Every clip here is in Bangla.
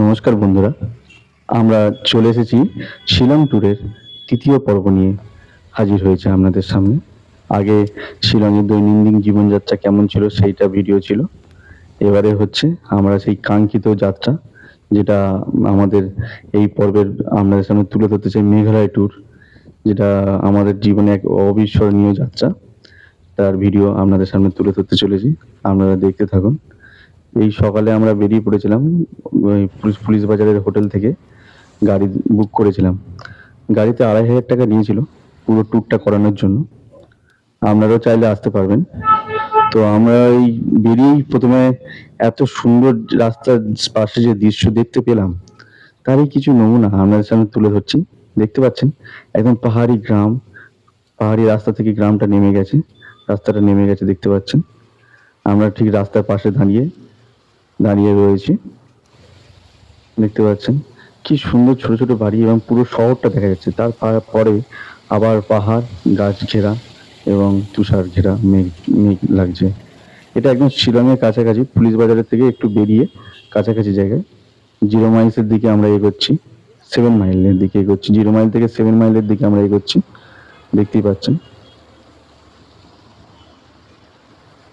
নমস্কার বন্ধুরা, আমরা চলে এসেছি শিলং ট্যুরের ৩য় পর্ব নিয়ে হাজির হয়েছে আপনাদের সামনে। আগে শিলংয়ের দৈনন্দিন জীবনযাত্রা কেমন ছিল সেইটা ভিডিও ছিল। এবারে হচ্ছে আমরা সেই কাঙ্ক্ষিত যাত্রা, যেটা আমাদের এই পর্বের আপনাদের সামনে তুলে ধরতে চাই, মেঘালয় ট্যুর, যেটা আমাদের জীবনে এক অবিস্মরণীয় যাত্রা। তার ভিডিও আপনাদের সামনে তুলে ধরতে চলেছি, আপনারা দেখতে থাকুন। এই সকালে আমরা বেরিয়ে পড়েছিলাম ওই পুলিশ বাজারের হোটেল থেকে, গাড়ি বুক করেছিলাম। গাড়িতে ২,৫০০ টাকা নিয়েছিল পুরো ট্যুরটা করানোর জন্য। আপনারাও চাইলে আসতে পারবেন। তো আমরা এই বেরিয়েই প্রথমে এত সুন্দর রাস্তার পাশে যে দৃশ্য দেখতে পেলাম, তারই কিছু নমুনা আপনাদের সামনে তুলে ধরছি। দেখতে পাচ্ছেন একদম পাহাড়ি গ্রাম, পাহাড়ি রাস্তা থেকে গ্রামটা নেমে গেছে, রাস্তাটা নেমে গেছে দেখতে পাচ্ছেন। আমরা ঠিক রাস্তার পাশে দাঁড়িয়ে রয়েছি, দেখতে পাচ্ছেন কি সুন্দর ছোট ছোট বাড়ি এবং পুরো শহরটা দেখা যাচ্ছে। তার পরে আবার পাহাড়, গাছ ঘেরা এবং তুষার ঘেরা মেঘ মেঘ লাগছে। এটা একদম শিলংয়ের কাছাকাছি, পুলিশ বাজারের থেকে একটু বেরিয়ে কাছাকাছি জায়গায়। 0 মাইলসের দিকে আমরা এগোচ্ছি, 7 মাইলের দিকে এগোচ্ছি। 0 মাইল থেকে 7 মাইলের দিকে আমরা এগোচ্ছি, দেখতেই পাচ্ছেন।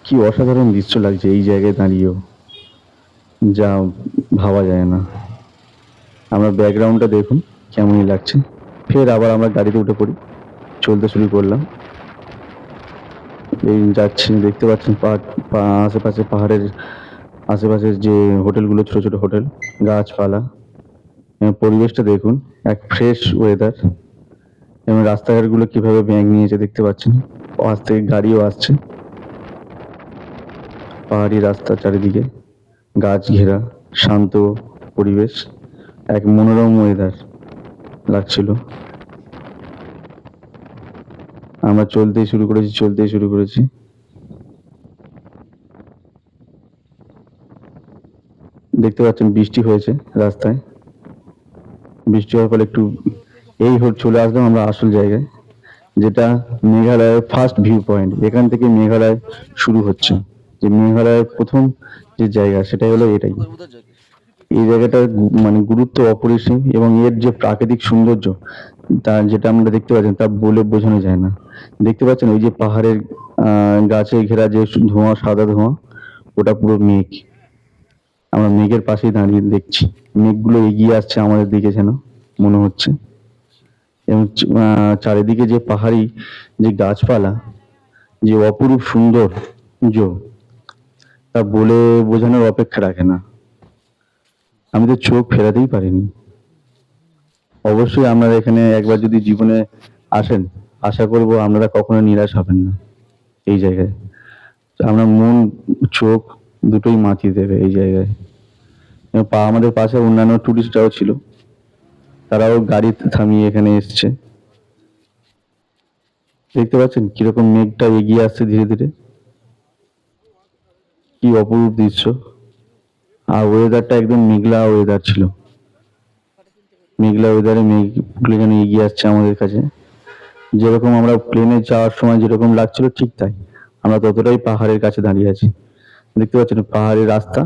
কি অসাধারণ দৃশ্য লাগছে এই জায়গায় দাঁড়িয়েও, যা ভাবা যায় না। আমরা ব্যাকগ্রাউন্ডটা দেখুন কেমনই লাগছে। ফের আবার আমরা গাড়িতে উঠে পড়ি, চলতে শুরু করলাম। এই যাচ্ছি, দেখতে পাচ্ছেন আশেপাশে পাহাড়ের আশেপাশের যে হোটেলগুলো, ছোট ছোট হোটেল, গাছপালা এবং পরিবেশটা দেখুন, এক ফ্রেশ ওয়েদার। এবং রাস্তাঘাটগুলো কিভাবে ব্যাঙ নিয়েছে দেখতে পাচ্ছেন। পাশ থেকে গাড়িও আসছে। পাহাড়ি রাস্তা, চারিদিকে গাছ ঘেরা, শান্ত পরিবেশ, এক মনোরম ওয়েদার লাগছিল। আমরা চলতেই শুরু করেছি। দেখতে পাচ্ছেন বৃষ্টি হয়েছে রাস্তায়। বৃষ্টি হওয়ার ফলে একটু চলে আসলাম আমরা আসল জায়গায়, যেটা মেঘালয়ের ফার্স্ট ভিউ পয়েন্ট। এখান থেকে মেঘালয় শুরু হচ্ছে। যে মেঘালয়ের প্রথম যে জায়গা, সেটাই হলো এটাই। এই জায়গাটার মানে গুরুত্ব অপরিসীম, এবং এর যে প্রাকৃতিক সৌন্দর্য, তা যেটা আমরা দেখতে পাচ্ছেন, তা বলে বোঝানো যায় না। দেখতে পাচ্ছেন ওই যে পাহাড়ের গাছে ঘেরা যে ধোঁয়া, সাদা ধোঁয়া, ওটা পুরো মেঘ। আমরা মেঘের পাশেই দাঁড়িয়ে দেখছি, মেঘগুলো এগিয়ে আসছে আমাদের দিকে যেন মনে হচ্ছে। এবং চারিদিকে যে পাহাড়ি যে গাছপালা, যে অপরূপ সৌন্দর্য, তা বলে বোঝানোর অপেক্ষা রাখে না। আমি তো চোখ ফেরাতেই পারিনি। অবশ্যই আপনারা এখানে একবার যদি জীবনে আসেন, আশা করব আপনারা কখনো নিরাশ হবেন না। এই জায়গায় আপনার মন, চোখ দুটোই মাতিয়ে দেবে এই জায়গায়। আমাদের পাশে অন্যান্য টুরিস্টরাও ছিল, তারাও গাড়ি থামিয়ে এখানে এসছে। দেখতে পাচ্ছেন কিরকম মেঘটা এগিয়ে আসছে ধীরে ধীরে, কি অপরূপ দৃশ্য। আর ওয়েদারটা একদম মেঘলা ওয়েদার ছিল। মেঘলা ওয়েদারে মেঘগুলো যেন এগিয়ে আসছে আমাদের কাছে। যেরকম আমরা প্লেনে যাওয়ার সময় যেরকম লাগছিল, ঠিক তাই আমরা ততটাই পাহাড়ের কাছে দাঁড়িয়ে আছি। দেখতে পাচ্ছেন পাহাড়ের রাস্তা,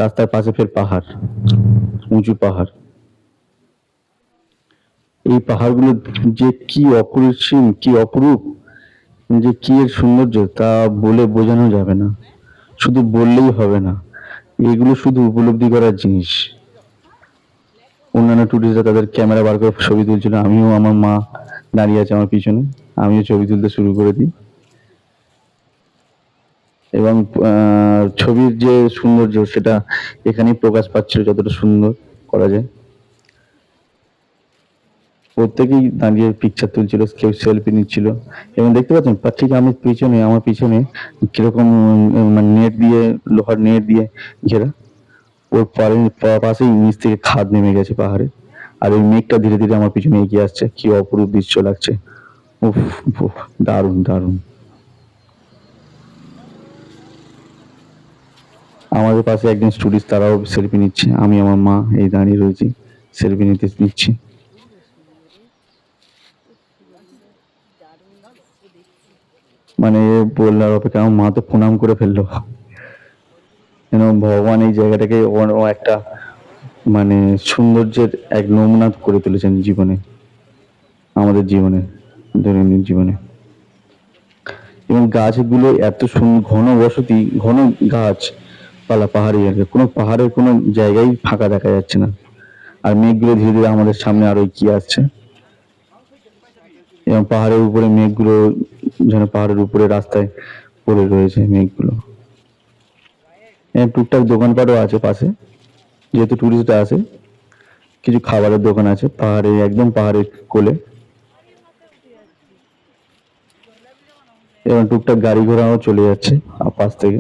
রাস্তার পাশে ফের পাহাড়, উঁচু পাহাড়। এই পাহাড়গুলো যে কি অপরিসীম, কি অপরূপ, যে কি এর সৌন্দর্য, তা বলে বোঝানো যাবে না। শুধু বললেই হবে না, এগুলো শুধু উপলব্ধি করার জিনিস। অন্যান্য টুরিস্টরা তাদের ক্যামেরা বার করে ছবি তুলছিল, আমিও, আমার মা দাঁড়িয়ে আছে আমার পিছনে, আমিও ছবি তুলতে শুরু করে দিই। এবং ছবির যে সৌন্দর্য, সেটা এখানেই প্রকাশ পাচ্ছিল, যতটা সুন্দর করা যায়। প্রত্যেকেই দাঁড়িয়ে পিকচার তুলছিল, কেউ সেলফি নিচ্ছিল। এবং দেখতে পাচ্ছেন ঠিক আমার পিছনে কিরকম মানে নেট দিয়ে, লোহার নেট দিয়ে ঘেরা, ওর পাশেই নিচ থেকে খাদ নেমে গেছে পাহাড়ে। আর ওই মেঘটা ধীরে ধীরে আমার পিছনে এগিয়ে আসছে, কি অপরূপ দৃশ্য লাগছে। উফ, উফ, দারুণ দারুণ। আমাদের পাশে একজন টুরিস্ট, তারাও সেলফি নিচ্ছে। আমি, আমার মা এই দাঁড়িয়ে রয়েছি, সেলফি নিচ্ছি। মানে বললার অপেক্ষা, আমার মা তো প্রণাম করে ফেললো, যেন ভগবান এই জায়গাটাকে একটা মানে সৌন্দর্যের এক নমুনা করে তুলেছেন জীবনে, আমাদের জীবনে, দৈনন্দিন জীবনে। এবং গাছগুলো এত ঘন বসতি, ঘন গাছ পালা পাহাড়ি এলাকা, কোনো পাহাড়ের কোনো জায়গায় ফাঁকা দেখা যাচ্ছে না। আর মেঘগুলো ধীরে ধীরে আমাদের সামনে আরো এগিয়ে আসছে, এবং পাহাড়ের উপরে মেঘগুলো যেন পাহাড়ের উপরে রাস্তায় পড়ে রয়েছে মেঘগুলো। টুকটাক দোকানপাটও আছে পাশে, যেহেতু টুরিস্টরা আসে। কিছু খাবারের দোকান আছে পাহাড়ে, একদম পাহাড়ের কোলে। এবং টুকটাক গাড়ি ঘোড়াও চলে যাচ্ছে পাশ থেকে।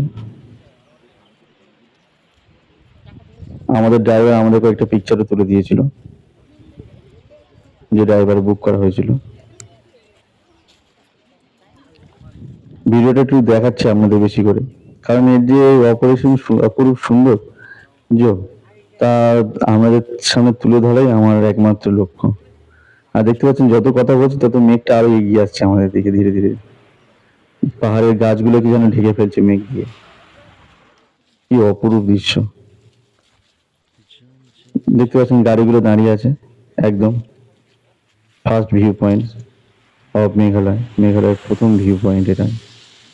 আমাদের ড্রাইভার আমাদের কয়েকটা পিকচারও তুলে দিয়েছিল, যে ড্রাইভার বুক করা হয়েছিল। ভিডিওটা একটু দেখাচ্ছে আপনাদের বেশি করে, কারণ এর যে অপরূপ সুন্দর তা আমাদের সামনে তুলে ধরাই আমার একমাত্র লক্ষ্য। আর দেখতে পাচ্ছেন যত কথা বলছি তত মেঘটা আরো এগিয়ে আসছে আমাদের দিকে ধীরে ধীরে। পাহাড়ের গাছগুলোকে যেন ঢেকে ফেলছে মেঘ দিয়ে। কি অপরূপ দৃশ্য! দেখতে পাচ্ছেন গাড়িগুলো দাঁড়িয়ে আছে একদম first view point of Meghalaya. মেঘালয়ের প্রথম ভিউ পয়েন্ট এটা।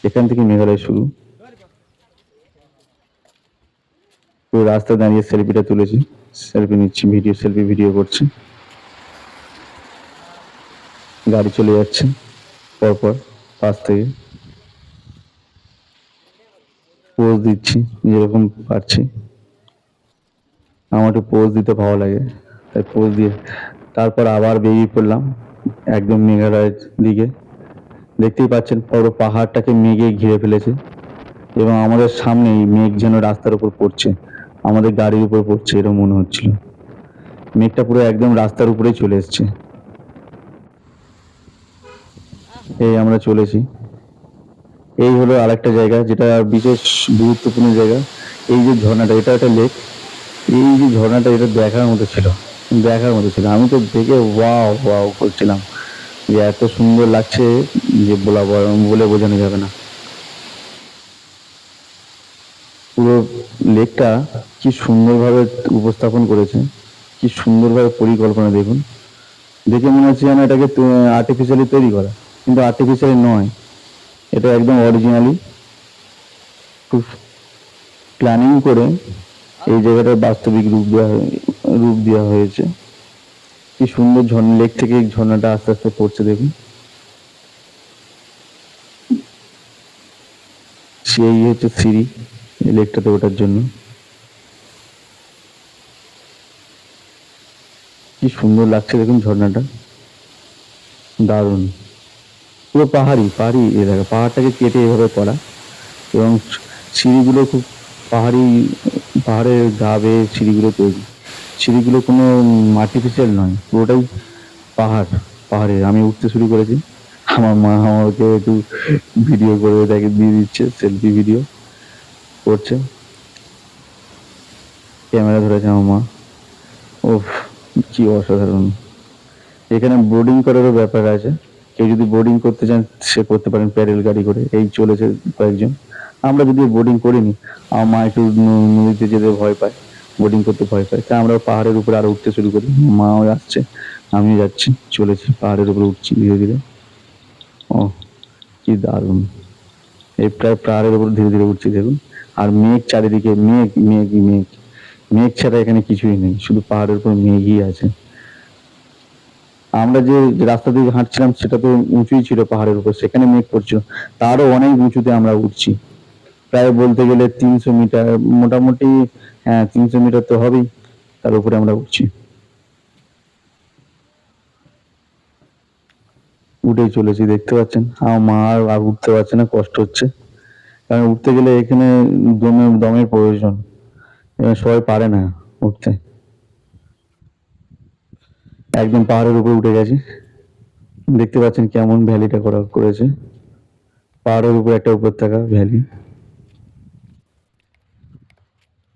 এখান থেকে মেঘালয় শুরু। পুরো রাস্তায় দাঁড়িয়ে সেলফিটা তুলেছি, সেলফি নিচ্ছি, সেলফি ভিডিও করছি। গাড়ি চলে যাচ্ছে পরপর পাশ থেকে। পোজ দিচ্ছি যেরকম পারছি। আমার একটু পোজ দিতে ভালো লাগে, তাই পোজ দিয়ে তারপর আবার বেরিয়ে পড়লাম একদম মেঘালয়ের দিকে। দেখতেই পাচ্ছেন পুরো পাহাড়টাকে মেঘে ঘিরে ফেলেছে, এবং আমাদের সামনেই মেঘ যেন রাস্তার উপর পড়ছে, আমাদের গাড়ির উপর পড়ছে এরকম মনে হচ্ছিল। মেঘটা পুরো একদম রাস্তার উপরেই চলে এসছে। এই আমরা চলেছি। এই হলো আরেকটা জায়গা যেটা বিশেষ গুরুত্বপূর্ণ জায়গা। এই যে ঝর্ণাটা, এটা একটা লেক। এই যে ঝর্ণাটা, এটা দেখার মতো ছিল, দেখার মতো ছিল। আমি তো দেখে ওয়াও ওয়াও করছিলাম, যে এত সুন্দর লাগছে যে বলে বোঝানো যাবে না। পুরো লেকটা কি সুন্দরভাবে উপস্থাপন করেছে, কি সুন্দরভাবে পরিকল্পনা দেখুন। দেখে মনে হচ্ছে যেন এটাকে আর্টিফিশিয়ালি তৈরি করা, কিন্তু আর্টিফিশিয়ালি নয়, এটা একদম অরিজিনালি খুব প্ল্যানিং করে এই জায়গাটার বাস্তবিক রূপ দেওয়া হয়েছে। কি সুন্দর ঝর্ণা, লেক থেকে ঝর্ণাটা আস্তে আস্তে পড়ছে দেখুন। সেই হচ্ছে সিঁড়ি এই লেকটাতে ওঠার জন্য। কি সুন্দর লাগছে দেখুন ঝর্ণাটা, দারুণ। পুরো পাহাড়ি পাহাড়ি এলাকা, পাহাড়টাকে কেটে এভাবে করা, এবং সিঁড়িগুলো খুব পাহাড়ি, পাহাড়ের গা বেয়ে সিঁড়িগুলো তৈরি। সিঁড়িগুলো কোনো আর্টিফিশিয়াল নয়, পুরোটাই পাহাড়, পাহাড়ে। আমি উঠতে শুরু করেছি, আমার মা আমাকে একটু ভিডিও করে দেখে দিয়ে দিচ্ছে, সেলফি ভিডিও করছে, ক্যামেরা ধরেছে আমার মা। ওফ, কি অসাধারণ! এখানে বোর্ডিং করারও ব্যাপার আছে, কেউ যদি বোর্ডিং করতে চান সে করতে পারেন প্যাডেল গাড়ি করে। এই চলেছে কয়েকজন। আমরা যদি বোর্ডিং করিনি, আমার মা একটু নদীতে যেতে ভয় পায়, বোর্ডিং করতে ভয় পায়, তাই আমরা পাহাড়ের উপরে আরো উঠতে শুরু করি। মাও আসছে, আমিও যাচ্ছি, চলেছি পাহাড়ের উপরে উঠছি ধীরে ধীরে। ও কি দারুণ! এই প্রায় পাহাড়ের উপর ধীরে ধীরে উঠছি দেখুন। আর মেঘ চারিদিকে, মেঘ মেঘ মেঘ, মেঘ ছাড়া এখানে কিছুই নেই, শুধু পাহাড়ের উপর মেঘই আছে। আমরা যে রাস্তা দিয়ে হাঁটছিলাম সেটা তো উঁচুই ছিল পাহাড়ের উপর, সেখানে মেঘ পড়ছিল, তারও অনেক উঁচুতে আমরা উঠছি। প্রায় বলতে গেলে 300 মিটার মোটামুটি, হ্যাঁ 300 মিটার তো হবেই, তার উপরে আমরা উঠছি। উঠেই চলেছি, দেখতে পাচ্ছেন আমার মা আর উঠতে পারছে না, কষ্ট হচ্ছে, কারণ উঠতে গেলে এখানে দমের প্রয়োজন, এখানে সবাই পারে না উঠতে। একদম পাহাড়ের উপরে উঠে গেছি, দেখতে পাচ্ছেন কেমন ভ্যালিটা করেছে। পাহাড়ের উপর একটা উপত্যকা ভ্যালি,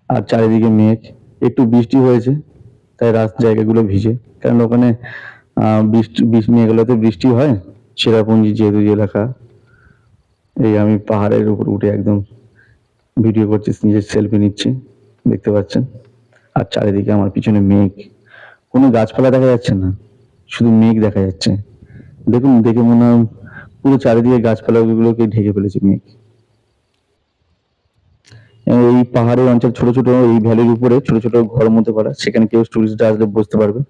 আর চারিদিকে মেঘ। একটু বৃষ্টি হয়েছে তাই জায়গাগুলো ভিজে, কারণ ওখানে মেঘালয়তে বৃষ্টি হয়, চেরাপুঞ্জি যেহেতু এলাকা। এই আমি পাহাড়ের উপর উঠে একদম ভিডিও করছি, নিজের সেলফি নিচ্ছি, দেখতে পাচ্ছেন। আর চারিদিকে আমার পিছনে মেঘ, কোনো গাছপালা দেখা যাচ্ছে না, শুধু মেঘ দেখা যাচ্ছে। দেখুন, দেখে মনে হয় পুরো চারিদিকে গাছপালাগুলোকে ঢেকে ফেলেছে মেঘ। এই পাহাড়ের অঞ্চল, ছোট ছোট এই ভ্যালির উপরে ছোট ছোট ঘর মতো করা, সেখানে কেউ টুরিস্টরা আসলে বসতে পারবে।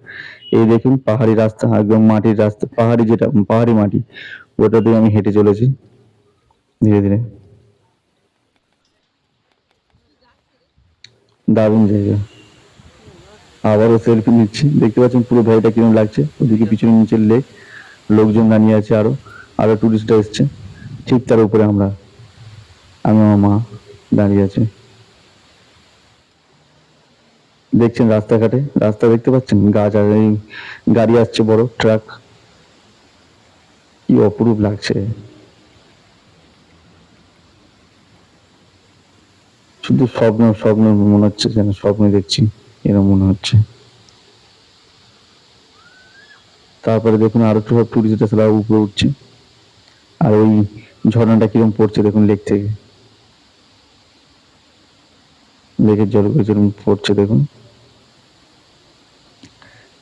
এই দেখুন পাহাড়ি রাস্তা, একদম মাটির রাস্তা, পাহাড়ি যেটা পাহাড়ি মাটি, ওটা দিয়ে আমি হেঁটে চলেছি ধীরে ধীরে। দারুণ জায়গা। আবারও সেলফি নিচ্ছি, দেখতে পাচ্ছেন পুরো ভ্যালিটা কিরকম লাগছে। ওদিকে পিছনে নিচের লেক, লোকজন দাঁড়িয়ে আছে, আরো আরো টুরিস্টরা এসছে। ঠিক তার উপরে আমি আমার মা দাঁড়িয়ে আছে। দেখছেন রাস্তাঘাটে, রাস্তা দেখতে পাচ্ছেন, গাছ আর এই গাড়ি আসছে, বড় ট্রাক, কি অপরূপ লাগছে। শুধু স্বপ্ন স্বপ্ন মনে হচ্ছে, যেন স্বপ্ন দেখছি এরকম মনে হচ্ছে। তারপরে দেখুন আরো সব টুরিস্টরা সব উপরে উঠছে, আর ওই ঝর্ণাটা কিরকম পড়ছে দেখুন লেক থেকে, লেকের জল কিরকম পড়ছে দেখুন।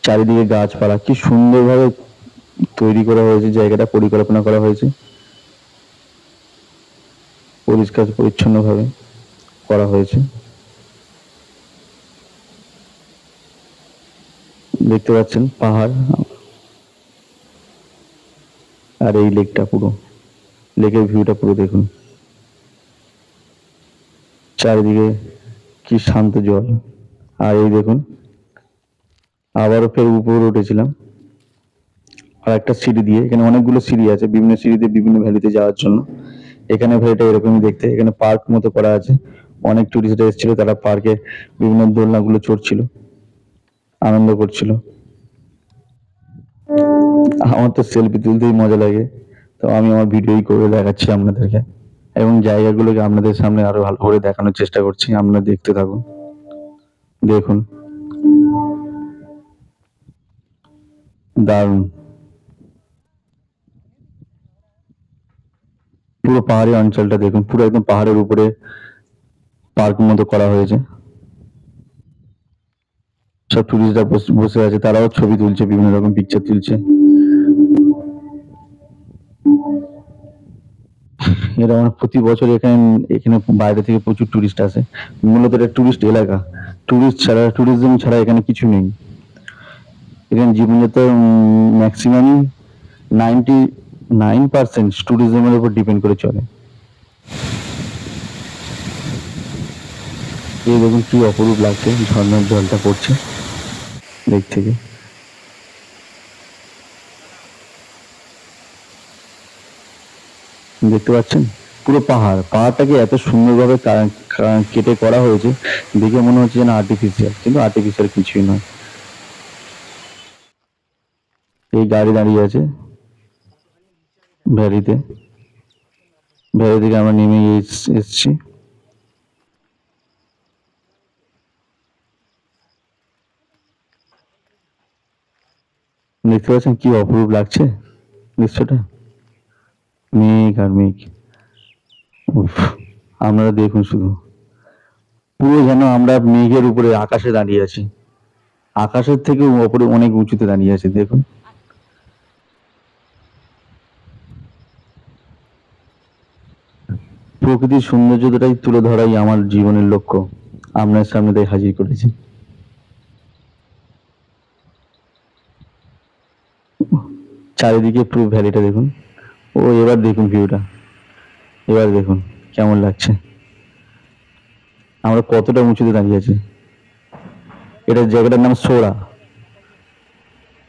চারিদিকে গাছপালা, কি সুন্দরভাবে তৈরি করা হয়েছে জায়গাটা, পরিকল্পনা করা হয়েছে, পরিষ্কার পরিচ্ছন্ন ভাবে করা হয়েছে। দেখতে পাচ্ছেন পাহাড়, আর এই লেকটা, পুরো লেকের ভিউটা পুরো দেখুন, চারিদিকে কি শান্ত জল। আর এই দেখুন আবারও ফের উপরে উঠেছিলাম আর একটা সিঁড়ি দিয়ে, এখানে অনেকগুলো সিঁড়ি আছে বিভিন্ন সিঁড়িতে বিভিন্ন ভ্যালিতে যাওয়ার জন্য। এখানে ভ্যালিটা এরকমই দেখতে, এখানে পার্ক মতো করা আছে, অনেক টুরিস্টরা এসেছিল, তারা পার্কে বিভিন্ন দোলনাগুলো চড়ছিল, আনন্দ করছিল। আমার তো সেলফি তুলতেই মজা লাগে, তো আমি আমার ভিডিওই করে দেখাচ্ছি আপনাদেরকে, এবং জায়গাগুলোকে আপনাদের সামনে আরো ভালো করে দেখানোর চেষ্টা করছি। আপনারা দেখতে থাকুন, দেখুন দারুণ। পুরো পাহাড়ি অঞ্চলটা দেখুন, পুরো একদম পাহাড়ের উপরে পার্ক মতো করা হয়েছে। সব টুরিস্টরা বসে আছে, তারাও ছবি তুলছে, বিভিন্ন রকম পিকচার তুলছে। এরা প্রতি বছর এখানে এখানে বাইরে থেকে প্রচুর টুরিস্ট আসে। মূলত এটা টুরিস্ট এলাকা, ট্যুরিজম ছাড়া এখানে কিছু নেই। এখানে জীবনযাত্রা ম্যাক্সিমাম 99% ট্যুরিজমের উপর ডিপেন্ড করে চলে। এই দেখুন কি অপরূপ লাগছে, ঝর্ণার জলটা পড়ছে লেক থেকে। দেখতে পাচ্ছেন পুরো পাহাড়টাকে এত সুন্দরভাবে কেটে করা হয়েছে, দেখে মনে হচ্ছে যেন আর্টিফিশিয়াল, কিন্তু আর্টিফিশিয়াল কিছুই নয়। এই গাড়ি দাঁড়িয়ে আছে ভ্যালিতে, ভ্যালি থেকে আমরা নেমে এসছি। দেখতে পাচ্ছেন কি অপরূপ লাগছে দৃশ্যটা, মেঘ আর মেঘ। উফ, আপনারা দেখুন শুধু, পুরো যেন আমরা মেঘের উপরে আকাশে দাঁড়িয়ে আছি, আকাশের থেকে উপরে অনেক উঁচুতে দাঁড়িয়ে আছি দেখুন। প্রকৃতির সৌন্দর্যটাই তুলে ধরাই আমার জীবনের লক্ষ্য, আপনার সামনে তাই হাজির করেছি। চারিদিকে পুরো ভ্যালিটা দেখুন। ও এবার দেখুন ভিউটা, এবার দেখুন কেমন লাগছে, আমরা কতটা উঁচুতে দাঁড়িয়ে আছি। এটা জায়গাটার নাম সোরা,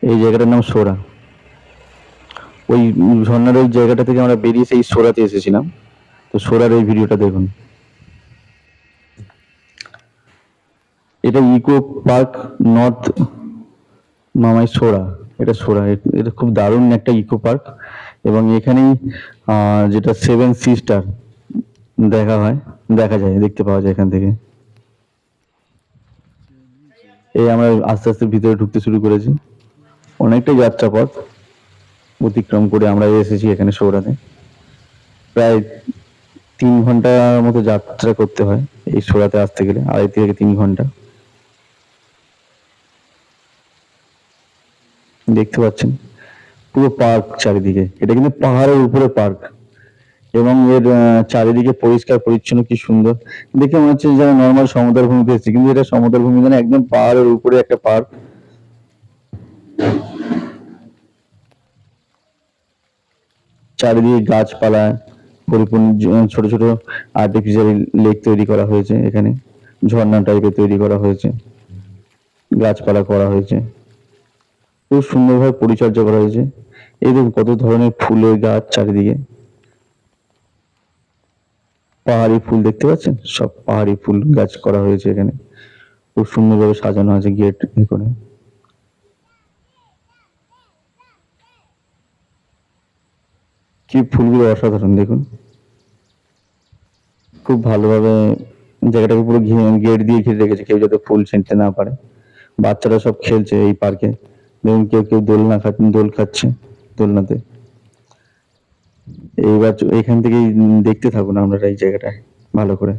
এই জায়গাটার নাম সোরা। ওই ঝর্ণার ওই জায়গাটা থেকে আমরা বেরিয়ে সেই সোরাতে এসেছিলাম, তো সোরার এই ভিডিওটা দেখুন। এটা ইকো পার্ক নর্থ মামাই সোরা, এটা সোরা, এটা খুব দারুণ একটা ইকো পার্ক, এবং এখানেই যেটা 7 সিস্টার দেখা যায়, দেখতে পাওয়া যায় এখান থেকে। এই আমরা আস্তে আস্তে ভিতরে ঢুকতে শুরু করেছি, অনেকটাই যাত্রাপথ অতিক্রম করে আমরা এসেছি এখানে সৌরাতে। প্রায় 3 ঘন্টার মতো যাত্রা করতে হয় এই সৌরাতে আসতে গেলে, 2.5 থেকে 3 ঘন্টা। দেখতে পাচ্ছেন পুরো পার্ক চারিদিকে, এটা কিন্তু পাহাড়ের উপরে পার্ক, এবং এর চারিদিকে পরিষ্কার পরিচ্ছন্ন, কি সুন্দর। দেখে মনে হচ্ছে যেন নর্মাল সমতল ভূমিতে এসেছে, কিন্তু এটা সমতল ভূমি মানে একদম পাহাড়ের উপরে একটা পার্ক। চারিদিকে গাছপালা পরিপূর্ণ, ছোট ছোট আর্টিফিশিয়াল লেক তৈরি করা হয়েছে এখানে, ঝর্ণা টাইপের তৈরি করা হয়েছে, গাছপালা করা হয়েছে, খুব সুন্দরভাবে পরিচর্যা করা হয়েছে। এই দেখুন কত ধরনের ফুলের গাছ চারিদিকে, পাহাড়ি ফুল দেখতে পাচ্ছেন, সব পাহাড়ি ফুল গাছ করা হয়েছে এখানে, খুব সুন্দরভাবে সাজানো আছে গেট করে। কি ফুলগুলো অসাধারণ দেখুন, খুব ভালোভাবে জায়গাটাকে পুরো গেট দিয়ে ঘিরে রেখেছে, কেউ যাতে ফুল ছিঁড়তে না পারে। বাচ্চারা সব খেলছে এই পার্কে, দেখুন কেউ কেউ দোল খাচ্ছে দোলনাতে। এইবার এখান থেকেই দেখতে থাকুন আপনারা এই জায়গাটায় ভালো করে,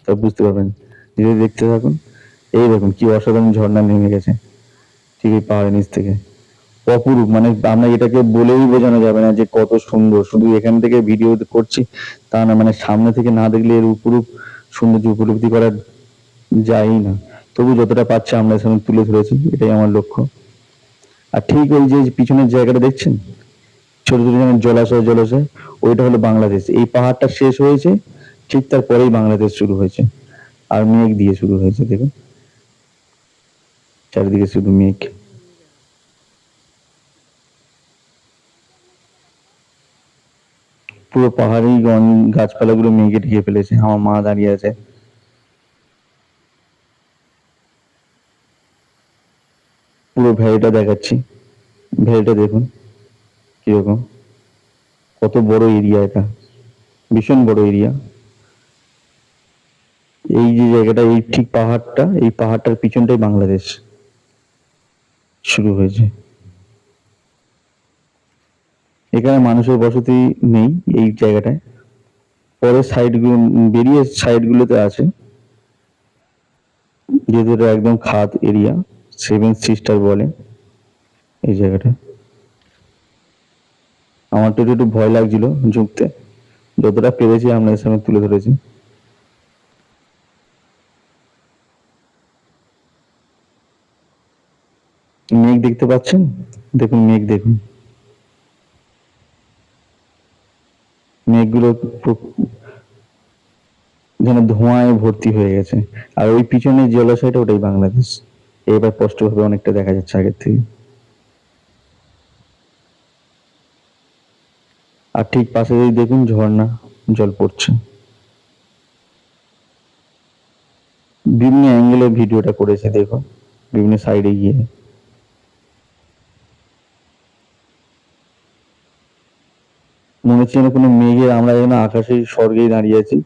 তা বুঝতে পারবেন, ধীরে দেখতে থাকুন। এই দেখুন কি অসাধারণ ঝর্ণা নেমে গেছে ঠিক এই পাহাড়ের নিচ থেকে, অপরূপ, মানে আমরা এটাকে বলেই বোঝানো যাবে না যে কত সুন্দর। শুধু এখান থেকে ভিডিও করছি তা না, মানে সামনে থেকে না দেখলে এর উপরূপ সৌন্দর্য উপলব্ধি করা যায়ই না। তবু যতটা পাচ্ছে আমরা সামনে তুলে ধরেছি, এটাই আমার লক্ষ্য। আর ঠিক ওই যে পিছনের জায়গাটা দেখছেন, ছোট ছোট যেমন জলাশয় জলাশয়, ওইটা হলো বাংলাদেশ। এই পাহাড়টা শেষ হয়েছে, ঠিক তারপরেই বাংলাদেশ শুরু হয়েছে। আর মেঘ দিয়ে শুরু হয়েছে, দেখুন চারিদিকে শুধু মেঘ। পুরো পাহাড়ি গাছপালাগুলো মেঘে ঢেকে ফেলেছে, আমার মা দাঁড়িয়ে আছে। পুরো ভ্যালিটা দেখাচ্ছি, ভ্যালিটা দেখুন কিরকম, কত বড় এরিয়া এটা, ভীষণ বড় এরিয়া। এই যে জায়গাটা, এই ঠিক পাহাড়টা, এই পাহাড়টার পিছনটাই বাংলাদেশ শুরু হয়েছে। এখানে মানুষের বসতি নেই এই জায়গাটায়, পরের সাইড গুলো বেরিয়ে সাইড গুলোতে আছে, যেহেতু এটা একদম খাদ এরিয়া, সেভেন সিস্টার বলে এই জায়গাটা। আমার তো একটু ভয় লাগছিল ঝুঁকতে, যতটা পেরেছি আপনাদের সামনে তুলে ধরেছি। মেঘ দেখতে পাচ্ছেন, দেখুন মেঘ দেখুন, মেঘগুলো যেন ধোঁয়ায় ভর্তি হয়ে গেছে। আর ওই পিছনে জলাশয়টা, ওটাই বাংলাদেশ। এবার স্পষ্টভাবে অনেকটা দেখা যাচ্ছে আগের থেকে। আর ঠিক পাশে যদি দেখুন ঝর্ণা জল পড়ছে। বিভিন্ন অ্যাঙ্গেলে ভিডিওটা করেছে দেখো, বিভিন্ন সাইডে গিয়ে। মনে হচ্ছে যেন কোনো মেঘে, আমরা যেন আকাশে স্বর্গেই দাঁড়িয়ে আছি,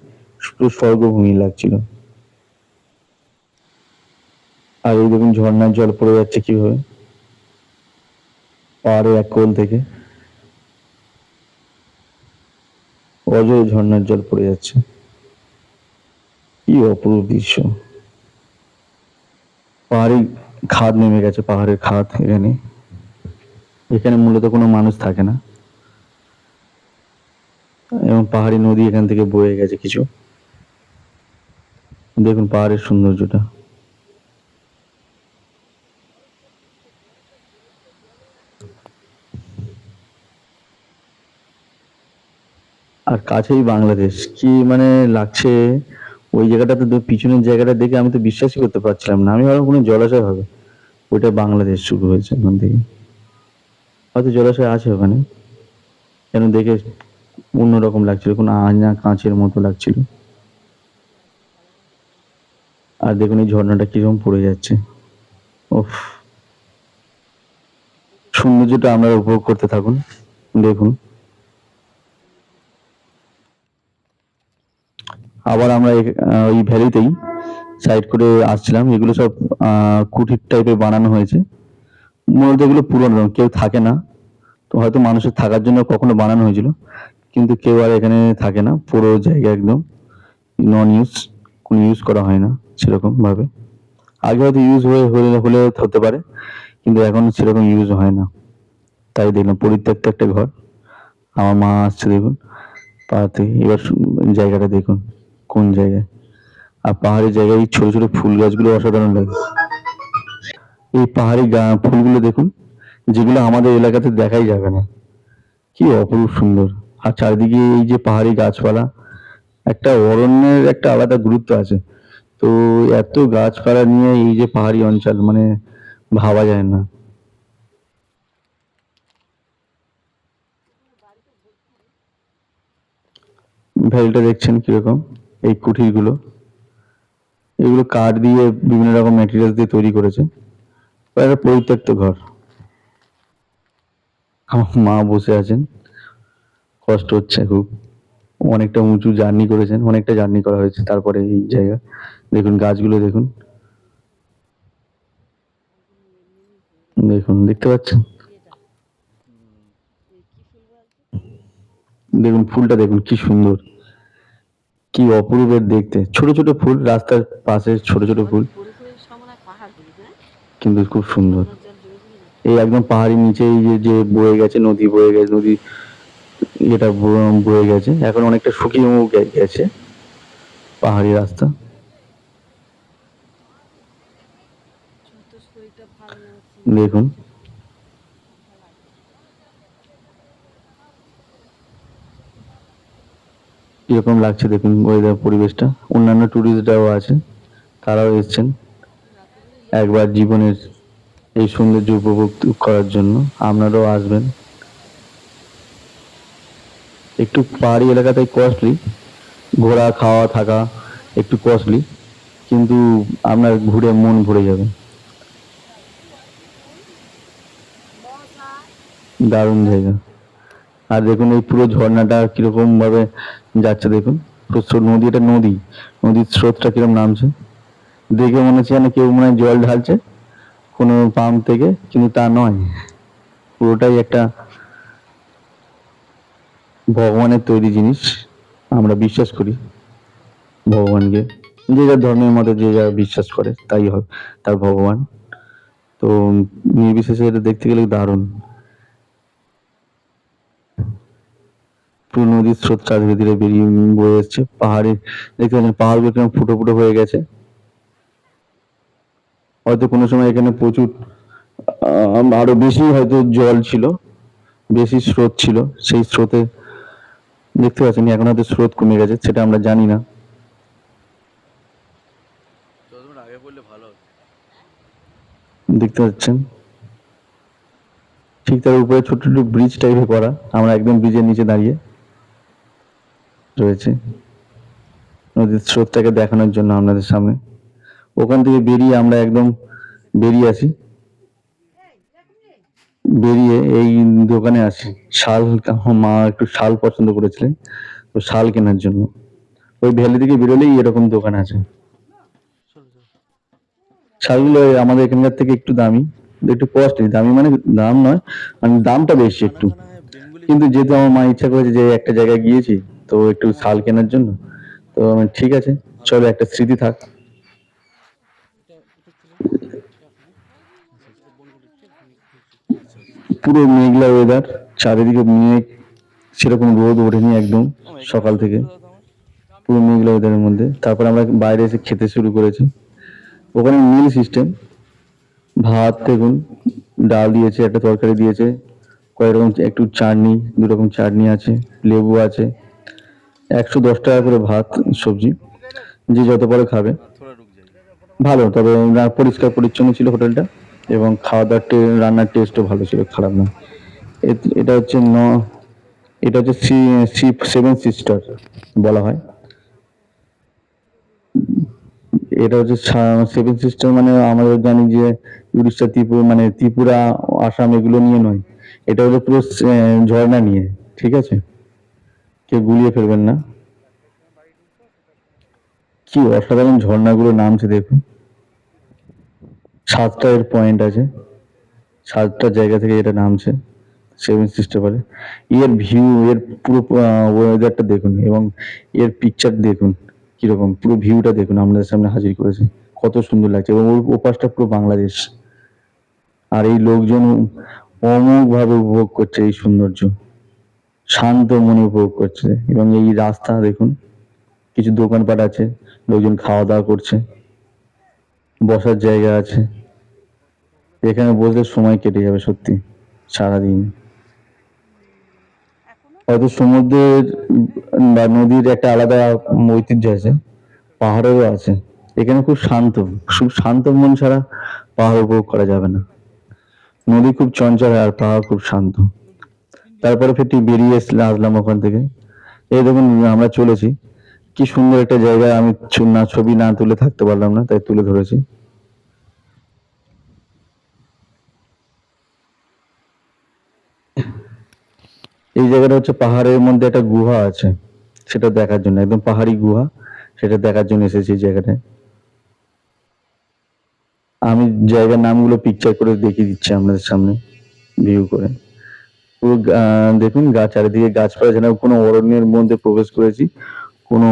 পুরো স্বর্গভূমি লাগছিল। আর এই দেখুন ঝর্ণার জল পড়ে যাচ্ছে কিভাবে পাহাড়ের এক কোল থেকে, অজয় ঝর্ণার জল পড়ে যাচ্ছে, কি অপরূপ দৃশ্য। পাহাড়ি খাদ নেমে গেছে, পাহাড়ের খাদ এখানে, এখানে মূলত কোনো মানুষ থাকে না, এবং পাহাড়ি নদী এখান থেকে বয়ে গেছে কিছু। দেখুন পাহাড়ের সৌন্দর্যটা। আর কাছেই বাংলাদেশ, কি মানে লাগছে। ওই জায়গাটাতে পিছনের জায়গাটা দেখে আমি তো বিশ্বাসই করতে পারছিলাম না, আমি ভাবলাম কোনো জলাশয় হবে, ওইটা বাংলাদেশ শুরু হয়েছে ওখান থেকে। হয়তো জলাশয় আছে ওখানে, যেন দেখে অন্যরকম লাগছিল, কোনো আয়না কাঁচের মতো লাগছিল। আর দেখুন এই ঝর্ণাটা কিরকম পড়ে যাচ্ছে, ওফ, সৌন্দর্যটা আপনারা উপভোগ করতে থাকুন। দেখুন আবার আমরা ওই ভ্যালিতেই সাইড করে আসছিলাম, এগুলো সব কুঠির টাইপের বানানো হয়েছে, মূলত এগুলো পুরনো, কেউ থাকে না। তো হয়তো মানুষের থাকার জন্য কখনো বানানো হয়েছিল, কিন্তু কেউ আর এখানে থাকে না, পুরো জায়গা একদম নন ইউজ, কোনো ইউজ করা হয় না সেরকম ভাবে। আগে হয়তো ইউজ হলে হতে পারে, কিন্তু এখন সেরকম ইউজ হয় না। তাই দেখলাম পরিত্যক্ত একটা ঘর। আমার মা আসছে দেখুন পাহাড় থেকে। এবার জায়গাটা দেখুন কোন জায়গায়, আর পাহাড়ি জায়গায় এই ছোট ছোট ফুল গাছগুলো অসাধারণ লাগে। এই পাহাড়ি ফুলগুলো দেখুন, যেগুলো আমাদের এলাকাতে দেখাই যাবে না, কি অপরূপ সুন্দর। আর চারিদিকে এই যে পাহাড়ি গাছপালা, একটা অরণ্যের একটা আলাদা গুরুত্ব আছে। তো এত গাছপালা নিয়ে এই যে পাহাড়ি অঞ্চল, মানে ভাবা যায় না। ভ্যালিটা দেখছেন কিরকম, এই কুঠিরগুলো, এগুলো কাঠ দিয়ে বিভিন্ন রকম ম্যাটেরিয়ালস দিয়ে তৈরি করেছে। একটা পরিত্যক্ত ঘর। আমার মা বসে আছেন, কষ্ট হচ্ছে খুব। অনেকটা উঁচু জার্নি করেছেন, অনেকটা জার্নি করা হয়েছে তারপরে এই জায়গা। দেখুন গাছগুলো দেখুন, দেখুন দেখতে পাচ্ছেন, দেখুন ফুলটা দেখুন কি সুন্দর, কি অপরূপের দেখতে। ছোট ছোট ফুল, রাস্তার পাশে ছোট ছোট ফুল, কিন্তু খুব সুন্দর। এই একদম পাহাড়ির নিচে এই যে যে বয়ে গেছে নদী, বয়ে গেছে নদী, এটা বয়ে গেছে, এখন অনেকটা শুকিয়ে গেছে পাহাড়ি রাস্তা। দেখুন কিরকম লাগছে, দেখুন ওয়েদার পরিবেশটা। অন্যান্য টুরিস্টরাও আছে, তারাও এসছেন একবার জীবনের এই সৌন্দর্য উপভোগ করার জন্য। আপনারাও আসবেন। একটু পাহাড়ি এলাকাতে কস্টলি, ঘোরা খাওয়া থাকা একটু কস্টলি, কিন্তু আপনার ঘুরে মন ভরে যাবে। দারুণ জায়গা। আর দেখুন এই পুরো ঝর্ণাটা কিরকম ভাবে যাচ্ছে দেখুন। নদী, এটা নদী, নদীর স্রোতটা কিরকম নামছে, দেখে মনে হচ্ছে যেন কেউ মনে হয় জল ঢালছে কোনো পাম্প থেকে, কিন্তু তা নয়, পুরোটাই একটা ভগবানের তৈরি জিনিস। আমরা বিশ্বাস করি ভগবানকে, যে যার ধর্মের মধ্যে যে যা বিশ্বাস করে তাই হয় তার ভগবান। তো নির্বিশেষে এটা দেখতে গেলে দারুণ। পুরো নদীর স্রোতটা ধীরে ধীরে বেরিয়ে বয়ে এসছে। পাহাড়ে দেখতে পাচ্ছেন পাহাড়গুলো কেমন ফুটো ফুটো হয়ে গেছে। হয়তো কোনো সময় এখানে প্রচুর আরো বেশি হয়তো জল ছিল, বেশি স্রোত ছিল, সেই স্রোতে দেখতে পাচ্ছেন এখন হয়তো স্রোত কমে গেছে, সেটা আমরা জানি না। দেখতে পাচ্ছেন ঠিক তার উপরে ছোট ছোট ব্রিজ টাইপের করা, আমরা একদম ব্রিজের নিচে দাঁড়িয়ে রয়েছে নদীর স্রোতটাকে দেখানোর জন্য আপনাদের সামনে। ওখান থেকে বেরিয়ে আমরা একদম বেরিয়ে আসি, বেরিয়ে এই দোকানে আসি। শাল, আমার মা একটু শাল পছন্দ করেছিলেন, তো শাল কেনার জন্য ওই ভ্যালি থেকে বেরোলেই এরকম দোকান আছে। শালগুলো আমাদের এখানকার থেকে একটু দামি, একটু কস্টলি, দামি মানে দাম নয়, মানে দামটা বেশি একটু, কিন্তু যেহেতু আমার মা ইচ্ছা করেছে যে একটা জায়গায় গিয়েছি তো একটু শাল কেনার জন্য, তো আমি ঠিক আছে চলো, একটা স্মৃতি থাক। পুরো মেঘলা ওয়েদার, চারিদিকে মেঘ, সেরকম রোদ ওঠেনি একদম সকাল থেকে, পুরো মেঘলা ওয়েদারের মধ্যে। তারপর আমরা বাইরে এসে খেতে শুরু করেছি। ওখানে মিল সিস্টেম, ভাত দেখুন, ডাল দিয়েছে, একটা তরকারি দিয়েছে, কয়েক রকম একটু চাটনি, দু রকম চাটনি আছে, লেবু আছে। 110 টাকা করে ভাত, সবজি, যে যত পারে খাবে। ভালো, তবে পরিষ্কার পরিচ্ছন্ন ছিল হোটেলটা, এবং খাওয়া দাওয়ার রান্নার টেস্টও ভালো ছিল, খারাপ না। এটা হচ্ছে এটা হচ্ছে সেভেন সিস্টার বলা হয়। এটা হচ্ছে সেভেন সিস্টার, মানে আমরা জানি যে উড়িষ্যা, ত্রিপুরা, মানে ত্রিপুরা, আসাম এগুলো নিয়ে নয়, এটা হলো পুরো ঝর্ণা নিয়ে, ঠিক আছে, কেউ গুলিয়ে ফেলবেন না। কি অসাধারণ ঝর্ণাগুলো নামছে দেখুন। 7টা এর পয়েন্ট আছে, 7টা জায়গা থেকে এটা নামছে সেভেন সিস্টার বলে। এর ভিউ, এর পুরো ওয়েদারটা দেখুন, এবং এর পিকচার দেখুন কিরকম, পুরো ভিউটা দেখুন, আপনাদের সামনে হাজির করেছে, কত সুন্দর লাগছে। এবং ওর ওপাশটা পুরো বাংলাদেশ, আর এই লোকজন অমোঘ ভাবে উপভোগ করছে এই সৌন্দর্য, শান্ত মনে উপভোগ করছে। এবং এই রাস্তা দেখুন, কিছু দোকানপাট আছে, লোকজন খাওয়া দাওয়া করছে, বসার জায়গা আছে। এখানে বসলে সময় কেটে যাবে সত্যি সারাদিন। হয়তো সমুদ্রের বা নদীর একটা আলাদা ঐতিহ্য আছে, পাহাড়েরও আছে। এখানে খুব শান্ত, খুব শান্ত মন ছাড়া পাহাড় উপভোগ করা যাবে না। নদী খুব চঞ্চল আর পাহাড় খুব শান্ত। তারপরে ফিরটি বেরিয়ে আসলাম ওখান থেকে। এই দেখুন আমরা চলেছি, কি সুন্দর একটা জায়গায়। আমি ছবি না তুলে থাকতে পারলাম না, তাই তুলে ধরেছি। এই জায়গাটা হচ্ছে পাহাড়ের মধ্যে একটা গুহা আছে, সেটা দেখার জন্য, একদম পাহাড়ি গুহা, সেটা দেখার জন্য এসেছি এই জায়গাটায়। আমি জায়গার নামগুলো পিকচার করে দেখিয়ে দিচ্ছি আপনাদের সামনে, ভিউ করে। পুরো দেখুন চারিদিকে গাছপালা, যেন কোনো অরণ্যের মধ্যে প্রবেশ করেছি, কোনো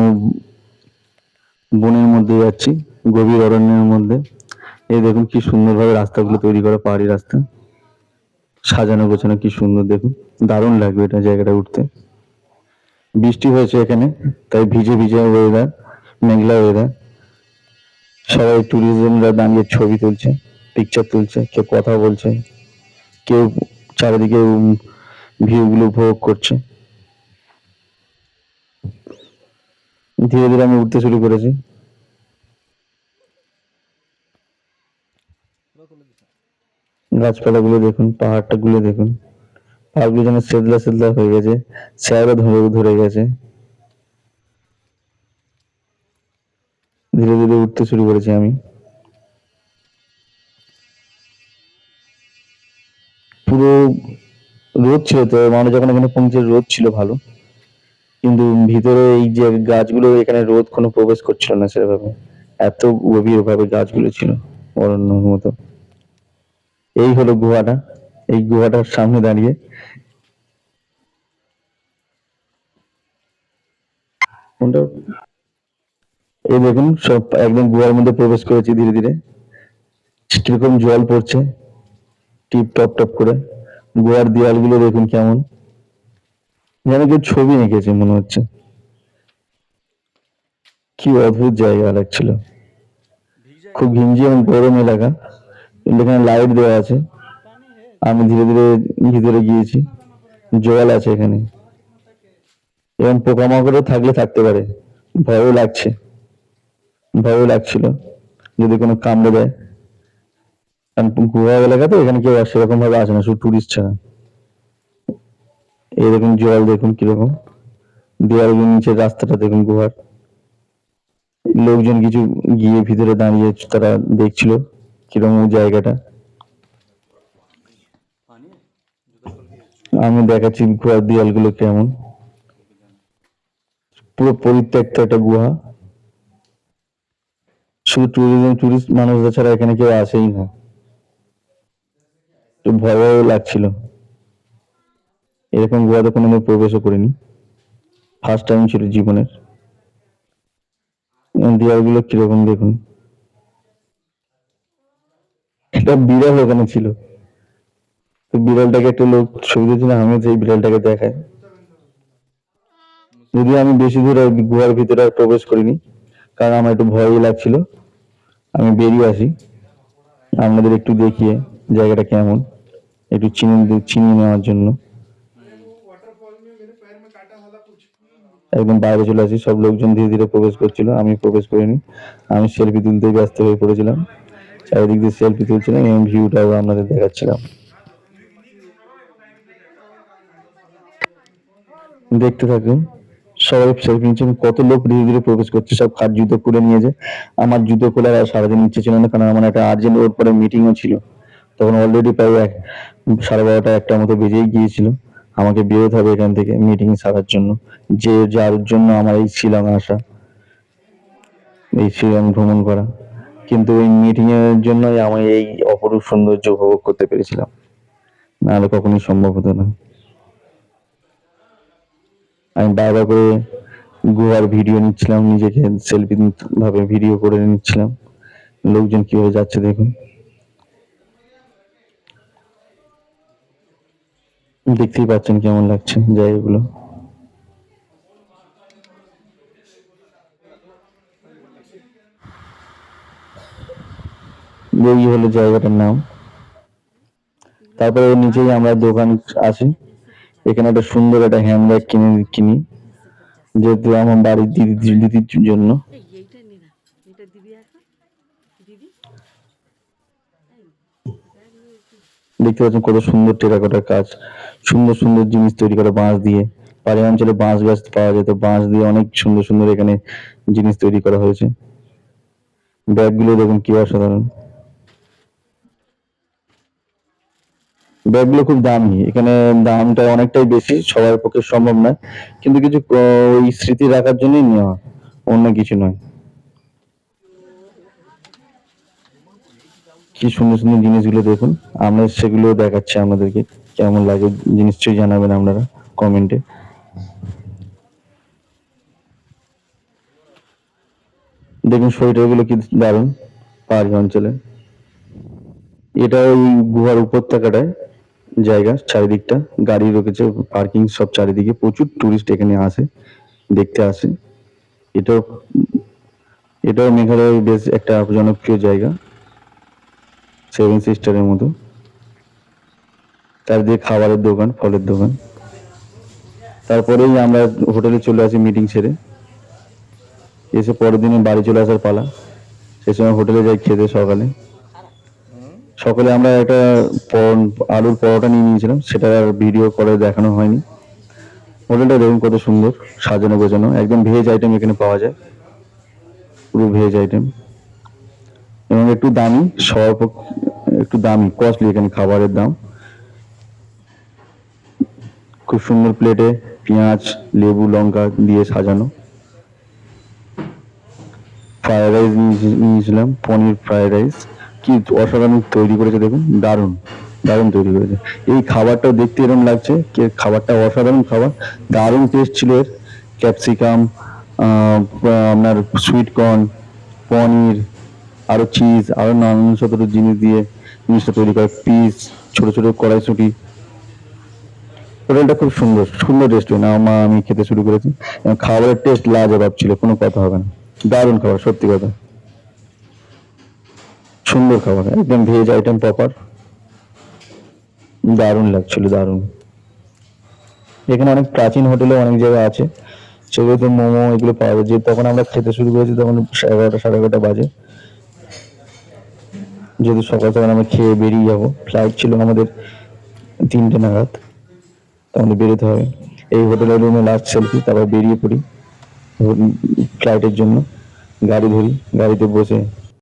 বনের মধ্যে যাচ্ছি, গভীর অরণ্যের মধ্যে। এই দেখুন কি সুন্দরভাবে রাস্তাগুলো তৈরি করা, পাহাড়ি রাস্তা, সাজানো গোছানো, কি সুন্দর দেখুন। দারুণ লাগবে এটা জায়গাটা উঠতে। বৃষ্টি হয়েছে এখানে, তাই ভিজে ভিজে ওয়েদার, মেঘলা ওয়েদার। সবাই ট্যুরিজমরা দাঁড়িয়ে ছবি তুলছে, পিকচার তুলছে, কেউ কথা বলছে, কেউ চারিদিকে ভিউ গুলো উপভোগ করছে। ধীরে ধীরে আমি উঠতে শুরু করেছি। গাছপালা গুলো দেখুন, পাহাড়টা গুলো দেখুন, পাহাড়গুলো যেন সেদলা সেদলা হয়ে গেছে, শ্যাওলা ধরে ধরে গেছে। ধীরে ধীরে উঠতে শুরু করেছি আমি। পুরো রোদ ছিল, তো মানুষ যখন এখানে পৌঁছে রোদ ছিল ভালো, কিন্তু ভিতরে এই যে গাছগুলো, এখানে রোদ কোনো প্রবেশ করছিল না সেভাবে, এত গভীর ভাবে গাছগুলো ছিল, অরণ্যের মতো। এই হলো গুহাটা, এই গুহাটার সামনে দাঁড়িয়ে। কোনটা? এই দেখুন সব একদম গুহার মধ্যে প্রবেশ করেছি ধীরে ধীরে। কিরকম জল পড়ছে টিপ টপ টপ করে। গুহার দেয়ালগুলো দেখুন কেমন, যেন কেউ ছবি এঁকেছে মনে হচ্ছে। কি অদ্ভুত জায়গা লাগছিল, খুব ঘিঞ্জি এবং গরম এলাকা, কিন্তু এখানে লাইট দেওয়া আছে। আমি ধীরে ধীরে ভিতরে গিয়েছি, জল আছে এখানে, এবং পোকামাকড়ও থাকলে থাকতে পারে, ভয়ও লাগছে, ভয়ও লাগছিল যদি কোনো কামড়ে দেয়। কারণ গুহা এলাকা তো, এখানে কেউ সেরকম ভাবে আসে না, শুধু টুরিস্ট ছাড়া। এইরকম জল দেখুন কিরকম, দেয়ালের নিচে রাস্তাটা দেখুন গুহার। লোকজন কিছু গিয়ে ভিতরে দাঁড়িয়ে তারা দেখছিল কিরকম জায়গাটা। আমি দেখাচ্ছি গুহার দেয়ালগুলো কেমন, পুরো পরিত্যক্ত একটা গুহা। শুধু টুরিস্ট মানুষরা ছাড়া এখানে কেউ আসেই না। তো ভয় ভয় লাগছিল, এরকম গুহাতে কোনোদিন প্রবেশও করিনি, ফার্স্ট টাইম ছিল জীবনের। দেয়ালগুলো কিরকম দেখুন। একটা বিড়াল ওখানে ছিল, তো বিড়ালটাকে একটা লোক ছবি দিয়েছিল, আমি সেই বিড়ালটাকে দেখাই। যদিও আমি বেশি দূর গুহার ভিতরে আর প্রবেশ করিনি, কারণ আমার একটু ভয়ই লাগছিল। আমি বেরিয়ে আসি আপনাদের একটু দেখিয়ে জায়গাটা কেমন, একটু চিনিয়ে নেওয়ার জন্য। একদম বাইরে চলে আসি, সব লোকজন ধীরে ধীরে প্রবেশ করছিল, আমি প্রবেশ করিনি। আমি সেলফি তুলতেই ব্যস্ত হয়ে পড়েছিলাম, চারিদিক দিয়ে সেলফি তুলছিলাম এবং ভিউটাও আপনাদের দেখাচ্ছিলাম। দেখতে থাকুন, সবাই সেলফি নিচ্ছে, কত লোক ধীরে ধীরে প্রবেশ করছে, সব কার জুতো খুলে নিয়েছে। আমার জুতো খোলার আর সারাদিন ইচ্ছে ছিল না, কারণ আমার একটা আর্জেন্ট ওর পরে মিটিংও ছিল। তখন অলরেডি প্রায় 12:30 1টা মতো বেজেই গিয়েছিল। আমাকে বেরোতে হবে এখান থেকে মিটিং সারার জন্য, যে যার জন্য আমার এই শিলং আসা, এই শিলং ভ্রমণ করা। কিন্তু ওই মিটিং এর জন্যই আমি এই অপরূপ সৌন্দর্য উপভোগ করতে পেরেছিলাম, নাহলে কখনোই সম্ভব হতো না। আমি বারবার করে গুহার ভিডিও নিচ্ছিলাম, নিজেকে সেলফি ভাবে ভিডিও করে নিচ্ছিলাম। লোকজন কিভাবে যাচ্ছে দেখুন। দেখতেই পাচ্ছেন কেমন লাগছে জায়গাগুলো। এই হলো জায়গাটার নাম। তারপরে ওর নিচেই আমরা দোকান আছে। এখানে একটা সুন্দর একটা হ্যান্ডব্যাগ কিনি যেহেতু আমার বাড়ির দিদির জন্য। দেখতে পাচ্ছেন কত সুন্দর টেরাকোটার কাজ, সুন্দর সুন্দর জিনিস তৈরি করা বাঁশ দিয়ে। পাহাড়ি অঞ্চলে বাঁশ গাছ পাওয়া যেত, বাঁশ দিয়ে অনেক সুন্দর সুন্দর এখানে জিনিস তৈরি করা হয়েছে। ব্যাগগুলো দেখুন কি অসাধারণ। ব্যাগগুলো খুব দামি, এখানে দামটা অনেকটাই বেশি, সবার পক্ষে সম্ভব নয়, কিন্তু কিছু ওই স্মৃতি রাখার জন্যই নেওয়া, অন্য কিছু নয়। কি সুন্দর সুন্দর জিনিসগুলো দেখুন, আমরা সেগুলো দেখাচ্ছি আপনাদেরকে। কেমন লাগে নিশ্চয়ই জানাবেন আপনারা কমেন্টে। দেখুন সোয়েটারগুলো কি দারুণ, পাহাড়ি অঞ্চলে। এটা ওই গুহার উপত্যকাটায় জায়গা, চারিদিকটা গাড়ি রেখেছে, পার্কিং সব চারিদিকে, প্রচুর টুরিস্ট এখানে আসে, দেখতে আসে। এটাও এটাও মেঘালয়ের বেশ একটা জনপ্রিয় জায়গা, সেভেন সিস্টারের মতো। চারিদিকে খাবারের দোকান, ফলের দোকান। তারপরেই আমরা হোটেলে চলে আসি মিটিং সেরে, এসে পরের দিনে বাড়ি চলে আসার পালা। সে সময় হোটেলে যাই খেতে। সকালে আমরা একটা আলুর পরোটা নিয়ে নিয়েছিলাম, সেটা আর ভিডিও করে দেখানো হয়নি। হোটেলটা দেখুন কত সুন্দর সাজানো গোছানো, একদম ভেজ আইটেম এখানে পাওয়া যায়, পুরো ভেজ আইটেম, এবং একটু দামি, একটু দামি, কস্টলি এখানে খাবারের দাম। খুব সুন্দর প্লেটে পেঁয়াজ, লেবু, লঙ্কা দিয়ে সাজানো। ফ্রাইড রাইস নিয়েছিলাম, পনির ফ্রাইড রাইস, কি অসাধারণ তৈরি করেছে দেখুন, দারুণ দারুণ তৈরি করেছে। এই খাবারটাও দেখতে এরকম লাগছে, খাবারটা অসাধারণ খাবার, দারুণ টেস্ট ছিল এর। ক্যাপসিকাম, আপনার সুইট কর্ন, পনির, আরো চিজ, আরো নানান শত জিনিস দিয়ে জিনিসটা তৈরি করে, পিস, ছোট ছোট কড়াইশুঁটি। হোটেলটা খুব সুন্দর, সুন্দর রেস্টুরেন্ট। আমি খেতে শুরু করেছি, খাবারের টেস্ট লাজবাব ছিল, কোনো কথা হবে না। দারুণ খাবার, সত্যি কথা, সুন্দর খাবার, একদম ভেজ আইটেম প্রপার, দারুণ লাগছিল, দারুণ। এখানে অনেক প্রাচীন হোটেলে অনেক জায়গা আছে, সেগুলোতে মোমো এগুলো পাওয়া যায়। যে তখন আমরা খেতে শুরু করেছি তখন 11টা সাড়ে 11টা বাজে, যেহেতু সকাল সকাল আমরা খেয়ে বেরিয়ে যাবো, ফ্লাইট ছিল আমাদের 3টে নাগাদ, তখন বেরোতে হবে। এই হোটেলের রুমে লাস্ট সেলফি, তারপর বেরিয়ে পড়ি ফ্লাইটের জন্য। গাড়ি ধরি, গাড়িতে বসে